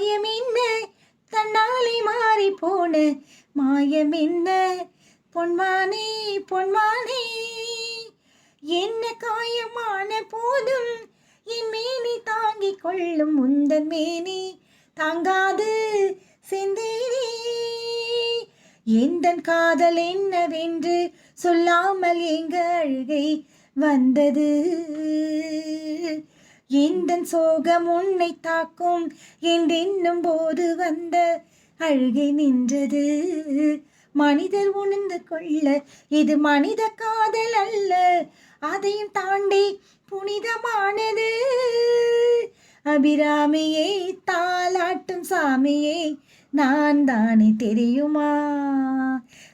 காயம் என்ன தன்னாலே மாறி போன மாயம் என்ன பொன்மானே பொன்மானே என்ன காயமான போதும் என் மேனி தாங்கிக் கொள்ளும் முந்தன் மேனி தாங்காது செந்தேனே எந்தன் காதல் என்னவென்று சொல்லாமல் எங்க அழுகை வந்தது எந்தன் சோகம் உன்னை தாக்கும் என்றென்னும் போது வந்த அழுகை நின்றது மனிதர் உணர்ந்து கொள்ள இது மனித காதல் அல்ல அதையும் தாண்டி புனிதமானது அபிராமியே தாலாட்டும் சாமியே நான் தானே தெரியுமா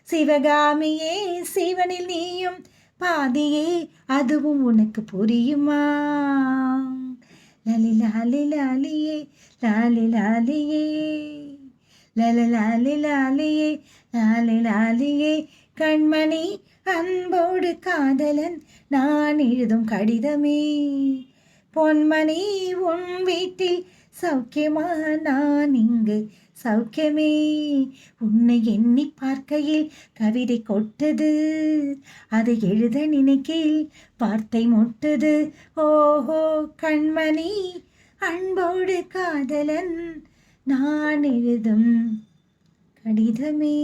சிவகாமியே சிவனில் நீயும் பாதியே அதுவும் உனக்கு புரியுமா லாலி லாலி லாலியே லாலி லாலியே லாலி லாலியே லாலி லாலியே கண்மணி அன்போடு காதலன் நான் எழுதும் கடிதமே பொன்மணி உன் வீட்டில் சௌக்கியமா நான் இங்கு சௌக்கியமே உன்னை எண்ணி பார்க்கையில் கவிதை கொட்டது அதை எழுத நினைக்கையில் வார்த்தை முட்டது ஓஹோ கண்மணி அன்போடு காதலன் நான் எழுதும் கடிதமே.